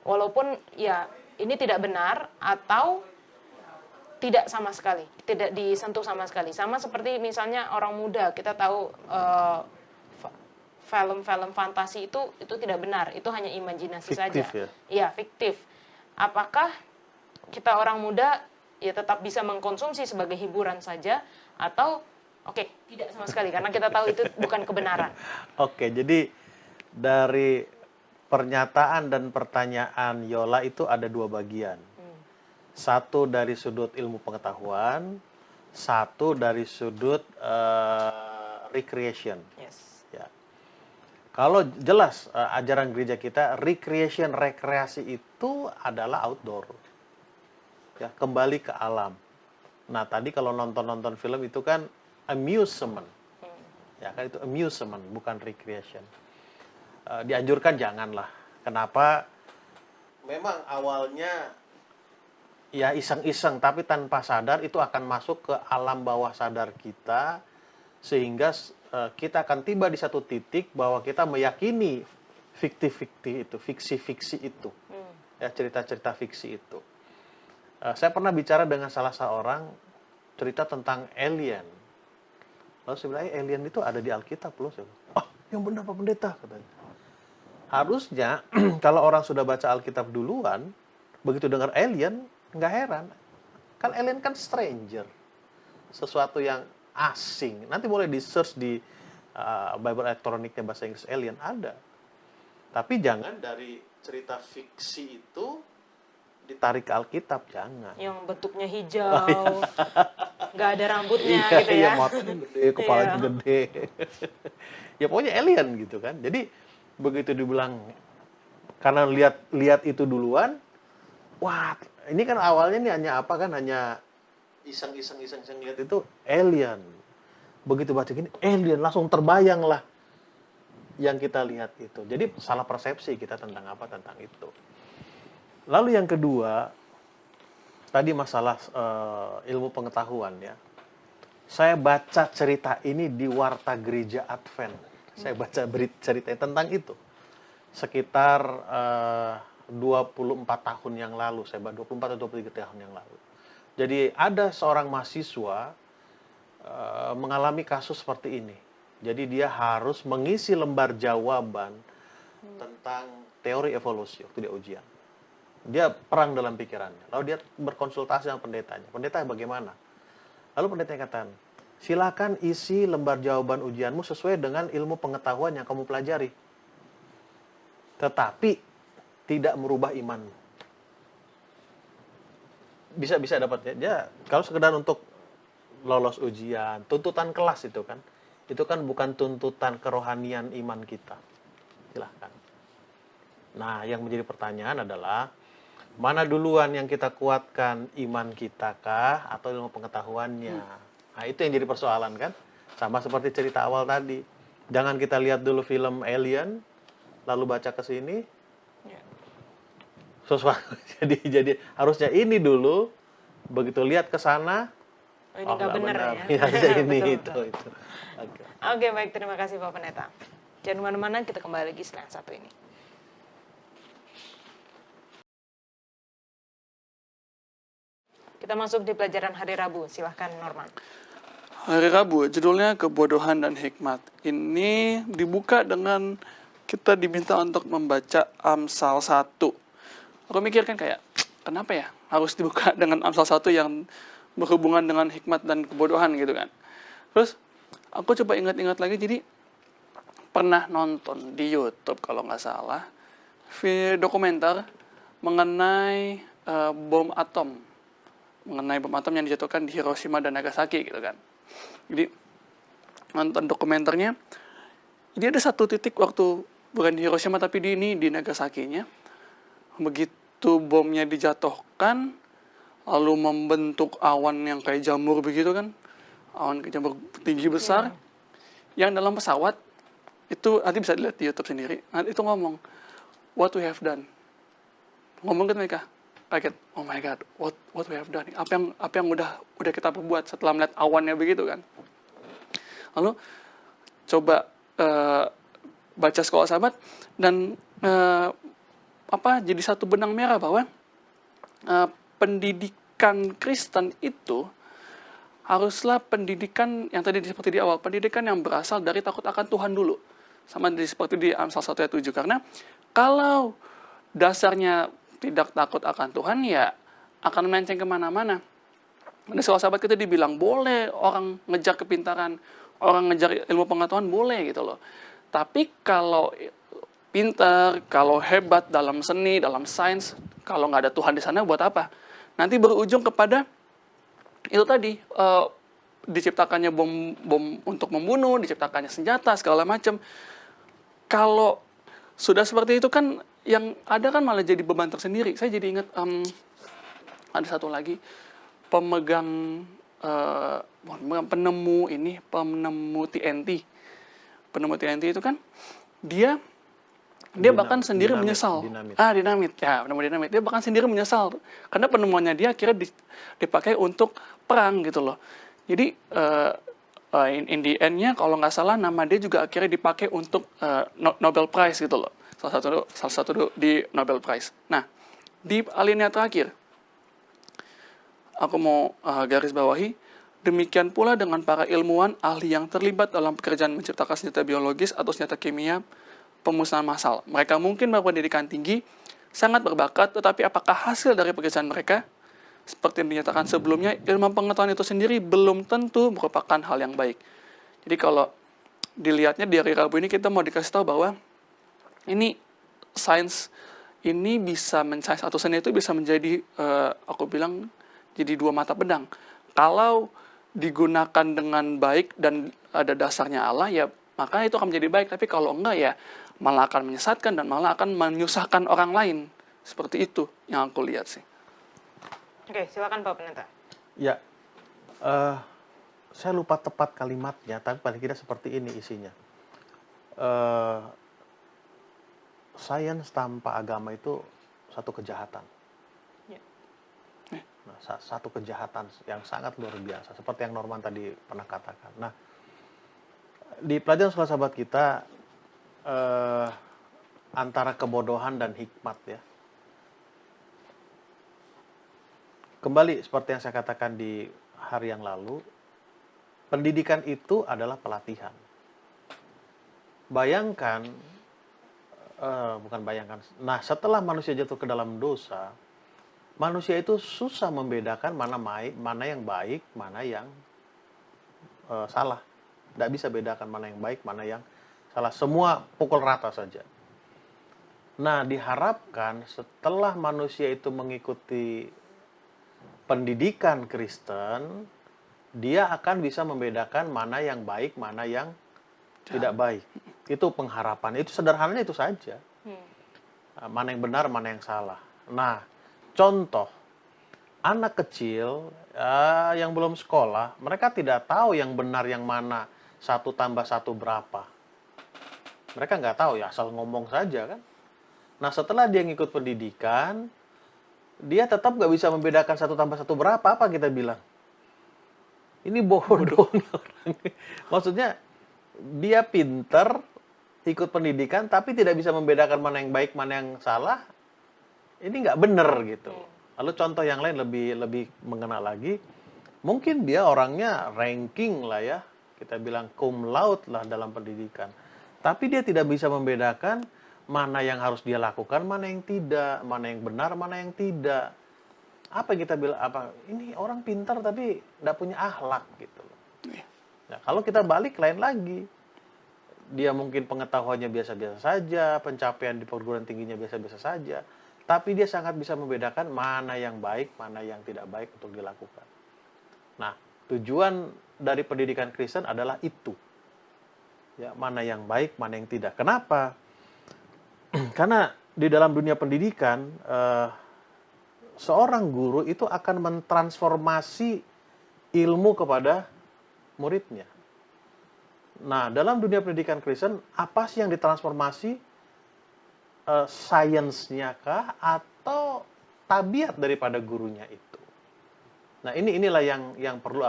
walaupun ya ini tidak benar atau tidak sama sekali, tidak disentuh sama sekali. Sama seperti misalnya orang muda, kita tahu film-film fantasi itu tidak benar, itu hanya imajinasi Fiktif, saja. ya? Iya, fiktif. Apakah kita orang muda ya tetap bisa mengkonsumsi sebagai hiburan saja atau oke, tidak sama sekali karena kita tahu itu bukan kebenaran. Oke, jadi dari pernyataan dan pertanyaan Yola itu ada dua bagian. Satu dari sudut ilmu pengetahuan, satu dari sudut recreation. Yes. Ya. Kalau jelas ajaran gereja kita, rekreasi itu adalah outdoor. Ya, kembali ke alam. Nah, tadi kalau nonton film itu kan amusement. Ya kan, itu amusement, bukan recreation. Dianjurkan janganlah. Kenapa? Memang awalnya ya iseng-iseng, tapi tanpa sadar itu akan masuk ke alam bawah sadar kita, sehingga kita akan tiba di satu titik bahwa kita meyakini fiktif-fiktif itu, fiksi-fiksi itu, ya, cerita-cerita fiksi itu. Saya pernah bicara dengan salah seorang cerita tentang alien. Lalu sebenarnya alien itu ada di Alkitab loh. Yang benar Pak Pendeta, katanya. Harusnya kalau orang sudah baca Alkitab duluan, begitu dengar alien, nggak heran. Kan alien kan stranger. Sesuatu yang asing. Nanti boleh di-search di Bible elektroniknya bahasa Inggris alien, ada. Tapi jangan dari cerita fiksi itu ditarik ke Alkitab, jangan. Yang bentuknya hijau, nggak ada rambutnya gitu ya. Iya, matanya gede, kepalanya gede. Ya pokoknya alien gitu kan. Jadi begitu dibilang, karena lihat itu duluan, wah, ini kan awalnya nih hanya apa kan, hanya iseng lihat itu alien. Begitu baca gini, alien, langsung terbayang lah yang kita lihat itu. Jadi salah persepsi kita tentang itu. Lalu yang kedua, tadi masalah ilmu pengetahuan ya. Saya baca cerita ini di Warta Gereja Advent. Saya baca cerita tentang itu. Sekitar 24 tahun yang lalu, saya 24 atau 23 tahun yang lalu. Jadi ada seorang mahasiswa mengalami kasus seperti ini. Jadi dia harus mengisi lembar jawaban tentang teori evolusi waktu dia ujian. Dia perang dalam pikirannya. Lalu dia berkonsultasi dengan pendetanya. Pendeta bagaimana? Lalu pendetanya katakan, silakan isi lembar jawaban ujianmu sesuai dengan ilmu pengetahuan yang kamu pelajari. Tetapi tidak merubah imanmu. Bisa dapat ya. Dia kalau sekedar untuk lolos ujian, tuntutan kelas itu kan bukan tuntutan kerohanian iman kita. Silahkan. Nah, yang menjadi pertanyaan adalah Mana duluan yang kita kuatkan, iman kita kah atau ilmu pengetahuannya? Nah, itu yang jadi persoalan kan? Sama seperti cerita awal tadi. Jangan kita lihat dulu film Alien, lalu baca ke sini, Ya. sesuatu. Jadi harusnya ini dulu, begitu lihat ke sana, Oh, ini nggak benar ya. Ya, ini Betul, itu. Oke. Oke, baik, terima kasih Pak Pendeta. Jangan kemana-mana, kita kembali lagi setelah yang satu ini. Kita masuk di pelajaran hari Rabu. Silahkan Norman. Hari Rabu, judulnya Kebodohan dan Hikmat. Ini dibuka dengan kita diminta untuk membaca Amsal 1. Aku mikirkan kayak, kenapa ya harus dibuka dengan Amsal 1 yang berhubungan dengan hikmat dan kebodohan gitu kan. Terus, aku coba ingat-ingat lagi, jadi pernah nonton di YouTube kalau nggak salah, dokumenter mengenai bom atom. Mengenai bom atom yang dijatuhkan di Hiroshima dan Nagasaki gitu kan. Jadi nonton dokumenternya, jadi ada satu titik waktu bukan di Hiroshima tapi di Nagasaki-nya, begitu bomnya dijatuhkan, lalu membentuk awan yang kayak jamur begitu kan, awan kayak jamur tinggi besar, yang dalam pesawat itu nanti bisa dilihat di YouTube sendiri, nanti itu ngomong, what we have done, ngomong ke mereka. Kaget, oh my god, what we have done? Apa yang udah kita perbuat setelah melihat awannya begitu kan? Lalu coba baca Sekolah Sahabat dan jadi satu benang merah bahwa pendidikan Kristen itu haruslah pendidikan yang tadi seperti di awal, pendidikan yang berasal dari takut akan Tuhan dulu, sama seperti di Amsal 1 ayat 7, karena kalau dasarnya tidak takut akan Tuhan, ya akan melenceng kemana-mana. Di Sekolah Sahabat kita dibilang, boleh orang ngejar kepintaran, orang ngejar ilmu pengetahuan, boleh gitu loh. Tapi kalau pintar, kalau hebat dalam seni, dalam sains, kalau nggak ada Tuhan di sana, buat apa? Nanti berujung kepada, itu tadi, diciptakannya bom untuk membunuh, diciptakannya senjata, segala macam. Kalau sudah seperti itu kan, yang ada kan malah jadi beban tersendiri. Saya jadi ingat ada satu lagi penemu TNT. Penemu TNT itu kan dia bahkan sendiri menyesal. Dinamit. Ya, penemu dinamit. Dia bahkan sendiri menyesal karena penemuannya dia akhirnya dipakai untuk perang gitu loh. Jadi in the end-nya kalau nggak salah nama dia juga akhirnya dipakai untuk Nobel Prize gitu loh. Salah satu di Nobel Prize. Nah, di alinea terakhir, aku mau garis bawahi, demikian pula dengan para ilmuwan ahli yang terlibat dalam pekerjaan menciptakan senjata biologis atau senjata kimia pemusnahan massal. Mereka mungkin berpendidikan tinggi, sangat berbakat, tetapi apakah hasil dari pekerjaan mereka? Seperti yang dinyatakan sebelumnya, ilmu pengetahuan itu sendiri belum tentu merupakan hal yang baik. Jadi kalau dilihatnya di hari Rabu ini kita mau dikasih tahu bahwa ini sains ini sains atau seni itu bisa menjadi, aku bilang, jadi dua mata pedang. Kalau digunakan dengan baik dan ada dasarnya Allah, ya maka itu akan menjadi baik. Tapi kalau enggak, ya malah akan menyesatkan dan malah akan menyusahkan orang lain. Seperti itu yang aku lihat sih. Oke, silakan Pak Pendeta. Ya, saya lupa tepat kalimatnya, tapi paling tidak seperti ini isinya. Sains tanpa agama itu satu kejahatan. Ya. Nah, satu kejahatan yang sangat luar biasa, seperti yang Norman tadi pernah katakan. Nah, di pelajaran Sekolah Sahabat kita, antara kebodohan dan hikmat ya. Kembali seperti yang saya katakan di hari yang lalu, pendidikan itu adalah pelatihan. Nah, setelah manusia jatuh ke dalam dosa, manusia itu susah membedakan mana yang baik, mana yang salah. Tidak bisa bedakan mana yang baik, mana yang salah. Semua pukul rata saja. Nah, diharapkan setelah manusia itu mengikuti pendidikan Kristen, dia akan bisa membedakan mana yang baik, mana yang tidak baik. Itu pengharapan. Itu sederhananya itu saja. Mana yang benar, mana yang salah. Nah, Contoh, anak kecil yang belum sekolah, mereka tidak tahu yang benar yang mana, 1+1 berapa. Mereka nggak tahu ya, asal ngomong saja kan. Nah setelah dia ngikut pendidikan, dia tetap nggak bisa membedakan 1+1 berapa, apa kita bilang? Ini bodoh nih orang. Maksudnya, dia pinter, ikut pendidikan, tapi tidak bisa membedakan mana yang baik, mana yang salah, ini nggak bener gitu. Lalu contoh yang lain lebih mengena lagi, mungkin dia orangnya ranking lah ya, kita bilang cum laude lah dalam pendidikan. Tapi dia tidak bisa membedakan mana yang harus dia lakukan, mana yang tidak, mana yang benar, mana yang tidak. Apa yang kita bilang, ini orang pintar tapi nggak punya akhlak gitu loh. Nah, kalau kita balik lain lagi, dia mungkin pengetahuannya biasa-biasa saja, pencapaian di perguruan tingginya biasa-biasa saja, tapi dia sangat bisa membedakan mana yang baik, mana yang tidak baik untuk dilakukan. Nah, tujuan dari pendidikan Kristen adalah itu. Ya, mana yang baik, mana yang tidak. Kenapa? Karena di dalam dunia pendidikan, seorang guru itu akan mentransformasi ilmu kepada muridnya. Nah, dalam dunia pendidikan Kristen, apa sih yang ditransformasi? Sainsnya kah atau tabiat daripada gurunya itu? Nah, inilah yang perlu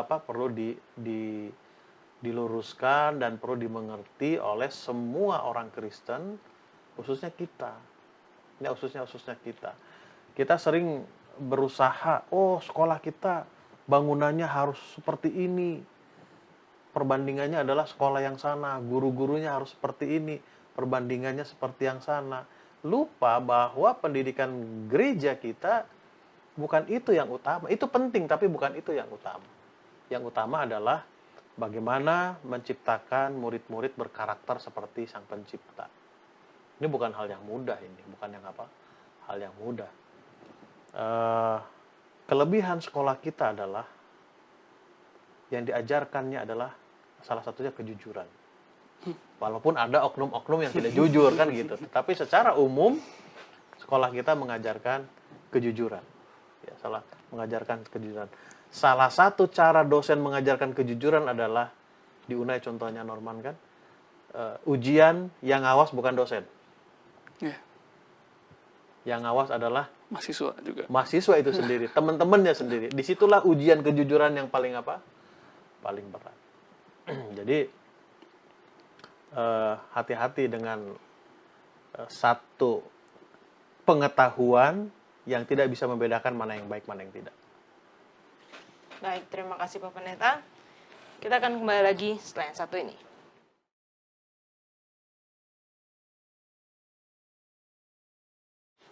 diluruskan dan perlu dimengerti oleh semua orang Kristen, khususnya kita. Ini khususnya kita. Kita sering berusaha, sekolah kita bangunannya harus seperti ini. Perbandingannya adalah sekolah yang sana, guru-gurunya harus seperti ini, perbandingannya seperti yang sana. Lupa bahwa pendidikan gereja kita bukan itu yang utama. Itu penting, tapi bukan itu yang utama. Yang utama adalah bagaimana menciptakan murid-murid berkarakter seperti Sang Pencipta. Ini bukan hal yang mudah ini, bukan yang hal yang mudah. Kelebihan sekolah kita adalah yang diajarkannya adalah salah satunya kejujuran. Walaupun ada oknum-oknum yang tidak jujur kan gitu, tapi secara umum sekolah kita mengajarkan kejujuran. Ya, mengajarkan kejujuran. Salah satu cara dosen mengajarkan kejujuran adalah di UNAI contohnya Norman kan, ujian yang ngawas bukan dosen. Yeah. Yang ngawas adalah mahasiswa juga. Mahasiswa itu sendiri, teman-temannya sendiri. Disitulah ujian kejujuran yang paling paling berat. Jadi hati-hati dengan satu pengetahuan yang tidak bisa membedakan mana yang baik, mana yang tidak. Baik, terima kasih Pak Pendeta. Kita akan kembali lagi setelah yang satu ini.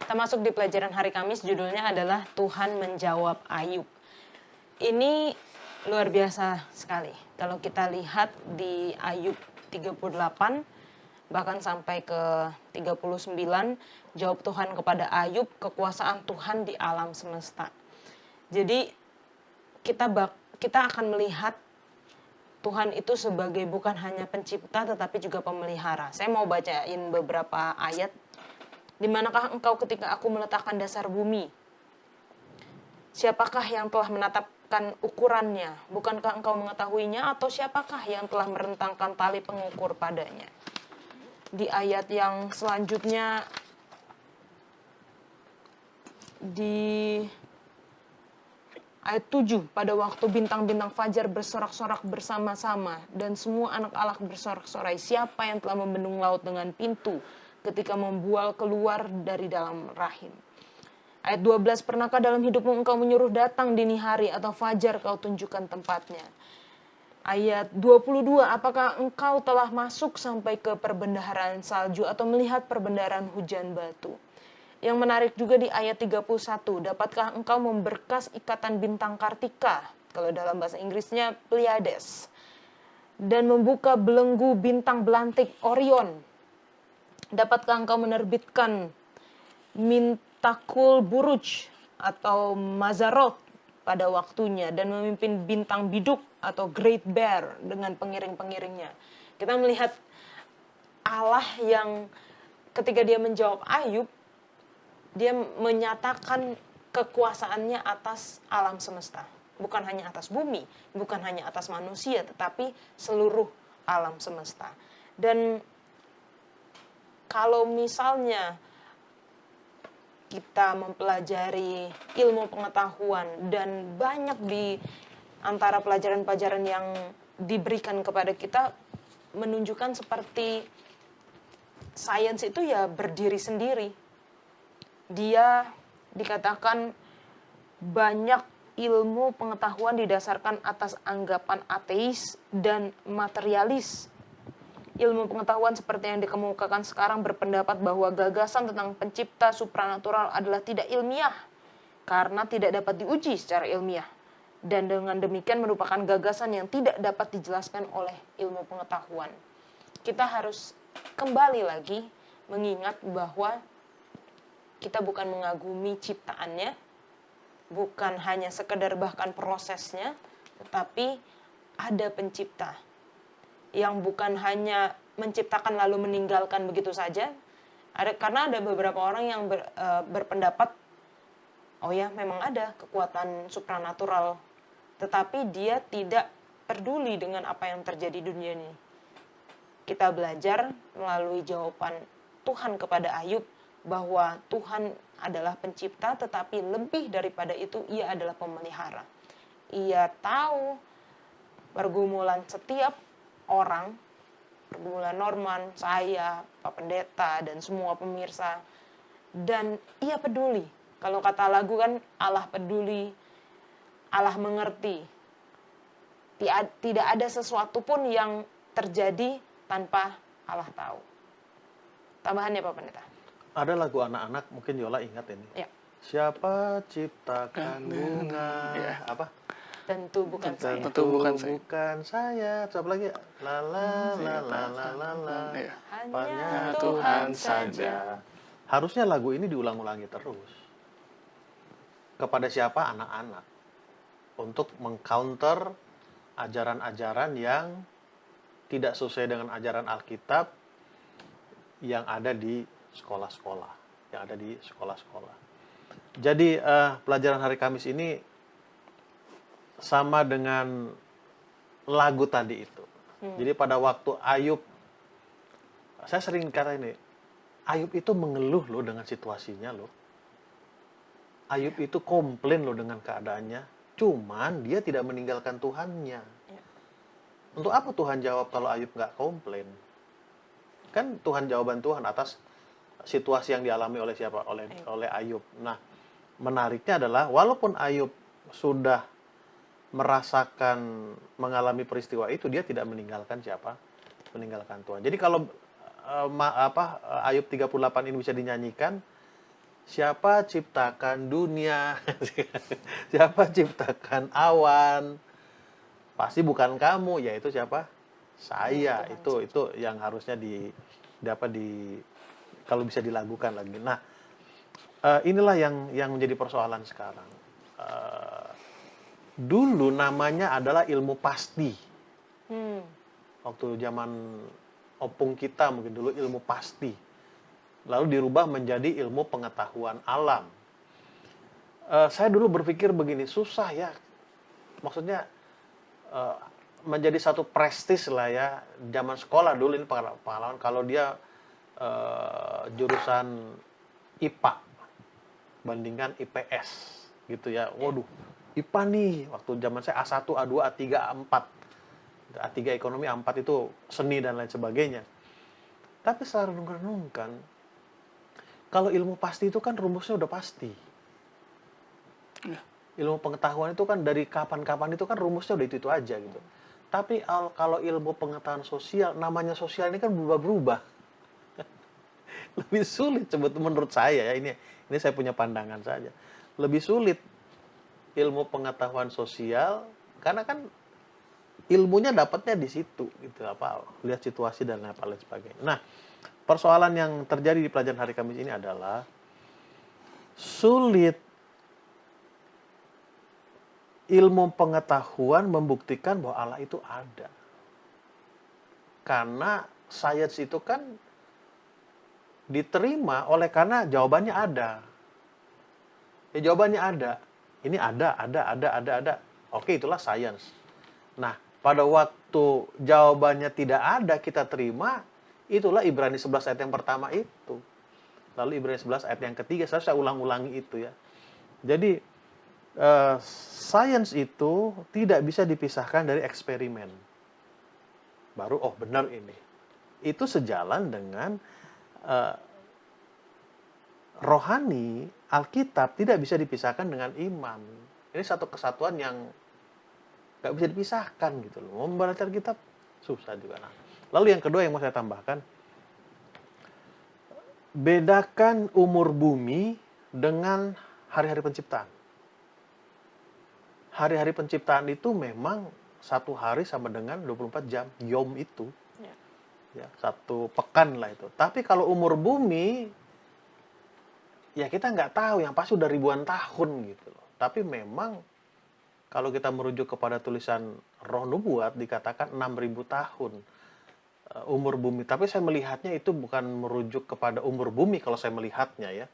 Kita masuk di pelajaran hari Kamis, judulnya adalah Tuhan menjawab Ayub. Ini luar biasa sekali. Kalau kita lihat di Ayub 38, bahkan sampai ke 39, jawab Tuhan kepada Ayub, kekuasaan Tuhan di alam semesta. Jadi kita akan melihat Tuhan itu sebagai bukan hanya pencipta tetapi juga pemelihara. Saya mau bacain beberapa ayat. Di manakah engkau ketika aku meletakkan dasar bumi? Siapakah yang telah menetapkan ukurannya? Bukankah engkau mengetahuinya? Atau siapakah yang telah merentangkan tali pengukur padanya? Di ayat yang selanjutnya, di ayat 7, pada waktu bintang-bintang fajar bersorak-sorak bersama-sama dan semua anak Allah bersorak-sorai, siapa yang telah membendung laut dengan pintu ketika membual keluar dari dalam rahim? Ayat 12, pernahkah dalam hidupmu engkau menyuruh datang dini hari atau fajar kau tunjukkan tempatnya? Ayat 22, apakah engkau telah masuk sampai ke perbendaharaan salju atau melihat perbendaharaan hujan batu? Yang menarik juga di ayat 31, dapatkah engkau memberkas ikatan bintang Kartika, kalau dalam bahasa Inggrisnya Pleiades, dan membuka belenggu bintang belantik Orion? Dapatkah engkau menerbitkan Mintakul Buruj atau Mazzaroth pada waktunya dan memimpin bintang biduk atau Great Bear dengan pengiring-pengiringnya? Kita melihat Allah yang ketika dia menjawab Ayub, dia menyatakan kekuasaannya atas alam semesta. Bukan hanya atas bumi, bukan hanya atas manusia, tetapi seluruh alam semesta. Dan kalau misalnya kita mempelajari ilmu pengetahuan dan banyak di antara pelajaran-pelajaran yang diberikan kepada kita menunjukkan seperti sains itu ya berdiri sendiri. Dia dikatakan banyak ilmu pengetahuan didasarkan atas anggapan ateis dan materialis. Ilmu pengetahuan seperti yang dikemukakan sekarang berpendapat bahwa gagasan tentang pencipta supranatural adalah tidak ilmiah karena tidak dapat diuji secara ilmiah. Dan dengan demikian merupakan gagasan yang tidak dapat dijelaskan oleh ilmu pengetahuan. Kita harus kembali lagi mengingat bahwa kita bukan mengagumi ciptaannya, bukan hanya sekedar bahkan prosesnya, tetapi ada pencipta yang bukan hanya menciptakan lalu meninggalkan begitu saja. Karena ada beberapa orang yang berpendapat, oh ya memang ada kekuatan supranatural, tetapi dia tidak peduli dengan apa yang terjadi di dunia ini. Kita belajar melalui jawaban Tuhan kepada Ayub bahwa Tuhan adalah pencipta, tetapi lebih daripada itu ia adalah pemelihara. Ia tahu pergumulan setiap orang, pergumulan Norman, saya, Pak Pendeta, dan semua pemirsa. Dan ia peduli. Kalau kata lagu kan, Allah peduli, Allah mengerti. Tidak ada sesuatu pun yang terjadi tanpa Allah tahu. Tambahannya Pak Pendeta? Ada lagu anak-anak, mungkin Yola ingat ini. Ya. Siapa ciptakan bunga? Ya. Apa? Tentu bukan saya. Tentu bukan saya. Bukan saya. Coba lagi. La la la la la la la. Ya. Hanya Tuhan Tuhan saja. saja. Harusnya lagu ini diulang-ulangi terus. Kepada siapa? Anak-anak. Untuk mengcounter ajaran-ajaran yang tidak sesuai dengan ajaran Alkitab yang ada di sekolah-sekolah. Yang ada di sekolah-sekolah. Jadi pelajaran hari Kamis ini sama dengan lagu tadi itu. Jadi pada waktu Ayub, saya sering kata ini, Ayub itu mengeluh loh dengan situasinya loh. Ayub itu komplain loh dengan keadaannya. Cuman dia tidak meninggalkan Tuhannya. Ya. Untuk apa Tuhan jawab kalau Ayub nggak komplain? Kan Tuhan jawaban Tuhan atas situasi yang dialami oleh siapa? Oleh Ayub. Nah, menariknya adalah walaupun Ayub sudah merasakan mengalami peristiwa itu, dia tidak meninggalkan siapa? Meninggalkan Tuhan. Jadi kalau Ayub 38 ini bisa dinyanyikan, siapa ciptakan dunia? Siapa ciptakan awan? Pasti bukan kamu, yaitu siapa? Saya. Itu yang harusnya kalau bisa dilakukan lagi. Nah, inilah yang menjadi persoalan sekarang. Dulu namanya adalah ilmu pasti. Waktu zaman opung kita mungkin dulu ilmu pasti. Lalu dirubah menjadi ilmu pengetahuan alam. Saya dulu berpikir begini, susah ya. Maksudnya menjadi satu prestis lah ya. Zaman sekolah dulu ini pengalaman kalau dia jurusan IPA bandingkan IPS gitu ya. Waduh, IPA nih, waktu zaman saya A1, A2, A3, A4. A3 ekonomi, A4 itu seni dan lain sebagainya. Tapi secara renung-renungkan, kalau ilmu pasti itu kan rumusnya udah pasti. Ya. Ilmu pengetahuan itu kan dari kapan-kapan itu kan rumusnya udah itu aja gitu. Tapi kalau ilmu pengetahuan sosial, namanya sosial ini kan berubah-berubah. Lebih sulit sebetulnya menurut saya ya, ini saya punya pandangan saja. Lebih sulit ilmu pengetahuan sosial karena kan ilmunya dapatnya di situ gitu, lihat situasi dan lain sebagainya. Nah, persoalan yang terjadi di pelajaran hari Kamis ini adalah sulit ilmu pengetahuan membuktikan bahwa Allah itu ada. Karena sains itu kan diterima oleh karena jawabannya ada. Ya jawabannya ada. Ini ada. Oke, itulah sains. Nah, pada waktu jawabannya tidak ada kita terima, itulah Ibrani 11 ayat yang pertama itu. Lalu Ibrani 11 ayat yang ketiga, saya ulang-ulangi itu ya. Jadi, sains itu tidak bisa dipisahkan dari eksperimen. Baru, oh benar ini. Itu sejalan dengan rohani, Alkitab tidak bisa dipisahkan dengan iman. Ini satu kesatuan yang nggak bisa dipisahkan gitu loh. Membaca Alkitab susah juga. Nah, lalu yang kedua yang mau saya tambahkan, bedakan umur bumi dengan hari-hari penciptaan. Hari-hari penciptaan itu memang satu hari sama dengan 24 jam. Yom itu. Ya, satu pekan lah itu. Tapi kalau umur bumi, ya kita nggak tahu. Yang pasti udah ribuan tahun gitu loh. Tapi memang kalau kita merujuk kepada tulisan Roh Nubuat, dikatakan 6.000 tahun. Umur bumi, tapi saya melihatnya itu bukan merujuk kepada umur bumi kalau saya melihatnya ya.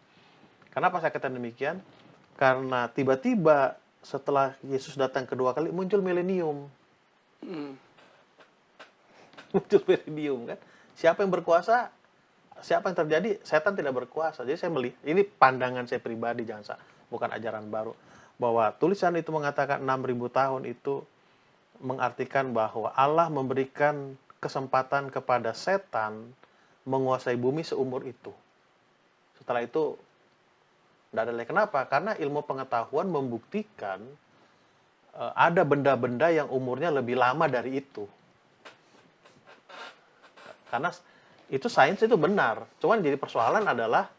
Kenapa saya katakan demikian? Karena tiba-tiba setelah Yesus datang kedua kali muncul milenium. Muncul milenium kan. Siapa yang berkuasa? Siapa yang terjadi? Setan tidak berkuasa. Jadi saya melihat, ini pandangan saya pribadi, jangan bukan ajaran baru. Bahwa tulisan itu mengatakan 6.000 tahun itu mengartikan bahwa Allah memberikan kesempatan kepada setan menguasai bumi seumur itu. Setelah itu, tidak ada lagi. Kenapa? Karena ilmu pengetahuan membuktikan ada benda-benda yang umurnya lebih lama dari itu. Karena itu sains itu benar. Cuman jadi persoalan adalah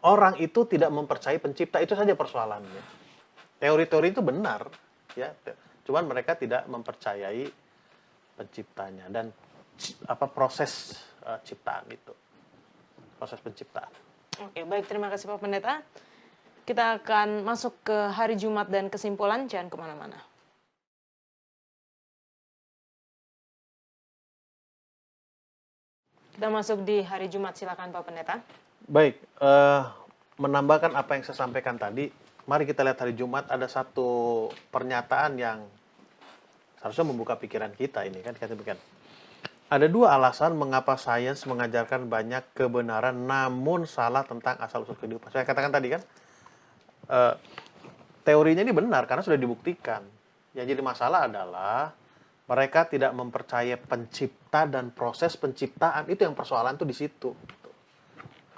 orang itu tidak mempercayai pencipta. Itu saja persoalannya. Teori-teori itu benar. Ya, cuman mereka tidak mempercayai penciptanya dan proses ciptaan itu, proses penciptaan. Oke, baik, terima kasih Pak Pendeta. Kita akan masuk ke hari Jumat dan kesimpulan, jangan kemana-mana. Kita masuk di hari Jumat, silakan Pak Pendeta. Baik, menambahkan apa yang saya sampaikan tadi, mari kita lihat hari Jumat ada satu pernyataan yang harusnya membuka pikiran kita ini kan, ada dua alasan mengapa sains mengajarkan banyak kebenaran namun salah tentang asal-usul kehidupan. Saya katakan tadi kan, teorinya ini benar karena sudah dibuktikan. Yang jadi masalah adalah mereka tidak mempercayai pencipta dan proses penciptaan. Itu yang persoalan tuh di situ.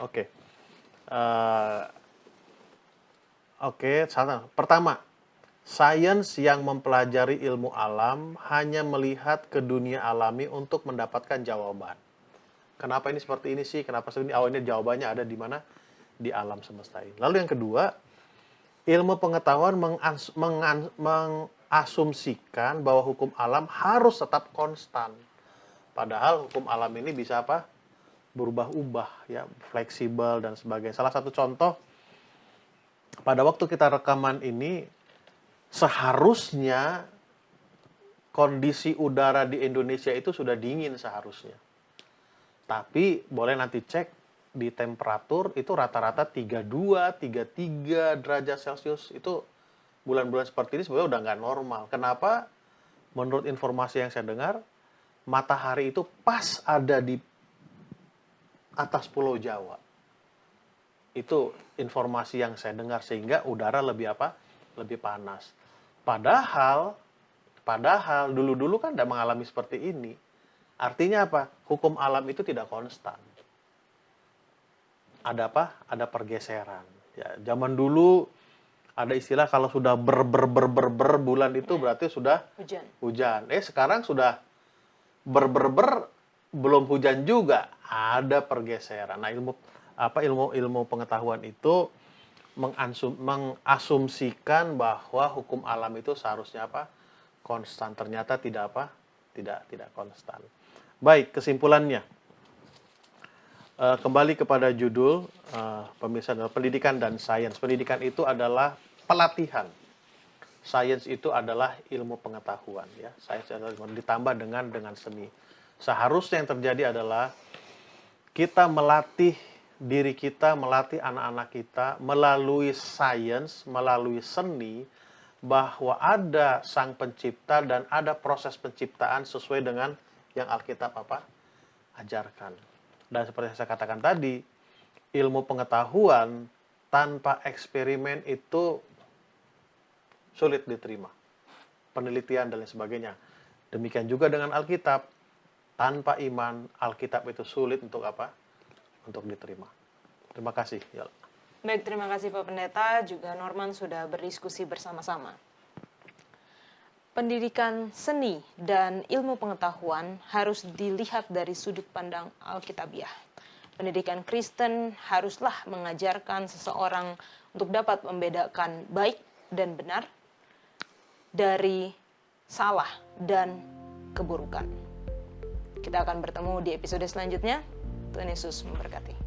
Oke. Pertama, sains yang mempelajari ilmu alam hanya melihat ke dunia alami untuk mendapatkan jawaban. Kenapa ini seperti ini sih? Kenapa seperti ini? Oh, ini jawabannya ada di mana? Di alam semesta ini. Lalu yang kedua, ilmu pengetahuan mengasumsikan bahwa hukum alam harus tetap konstan. Padahal hukum alam ini bisa apa? Berubah-ubah, ya, fleksibel dan sebagainya. Salah satu contoh, pada waktu kita rekaman ini, seharusnya kondisi udara di Indonesia itu sudah dingin seharusnya. Tapi boleh nanti cek di temperatur itu rata-rata 32, 33 derajat Celcius. Itu bulan-bulan seperti ini sebenarnya udah nggak normal. Kenapa? Menurut informasi yang saya dengar, matahari itu pas ada di atas Pulau Jawa. Itu informasi yang saya dengar sehingga udara lebih apa? Lebih panas. Padahal dulu-dulu kan tidak mengalami seperti ini. Artinya apa? Hukum alam itu tidak konstan. Ada apa? Ada pergeseran. Ya, zaman dulu ada istilah kalau sudah bulan itu berarti sudah hujan. Sekarang sudah belum hujan juga, ada pergeseran. Nah, ilmu pengetahuan itu mengasumsikan bahwa hukum alam itu seharusnya apa? Konstan. Ternyata tidak konstan. Baik, kesimpulannya. Kembali kepada judul pemirsa, pendidikan dan sains. Pendidikan itu adalah pelatihan. Sains itu adalah ilmu pengetahuan, ya. Sains adalah ditambah dengan seni. Seharusnya yang terjadi adalah kita melatih diri kita, melatih anak-anak kita melalui sains, melalui seni, bahwa ada Sang Pencipta dan ada proses penciptaan sesuai dengan yang Alkitab ajarkan. Dan seperti yang saya katakan tadi, ilmu pengetahuan tanpa eksperimen itu sulit diterima. Penelitian dan lain sebagainya. Demikian juga dengan Alkitab. Tanpa iman, Alkitab itu sulit untuk untuk diterima. Terima kasih. Baik, terima kasih Pak Pendeta, juga Norman sudah berdiskusi bersama-sama. Pendidikan seni dan ilmu pengetahuan harus dilihat dari sudut pandang Alkitabiah. Pendidikan Kristen haruslah mengajarkan seseorang untuk dapat membedakan baik dan benar dari salah dan keburukan. Kita akan bertemu di episode selanjutnya. Tuhan Yesus memberkati.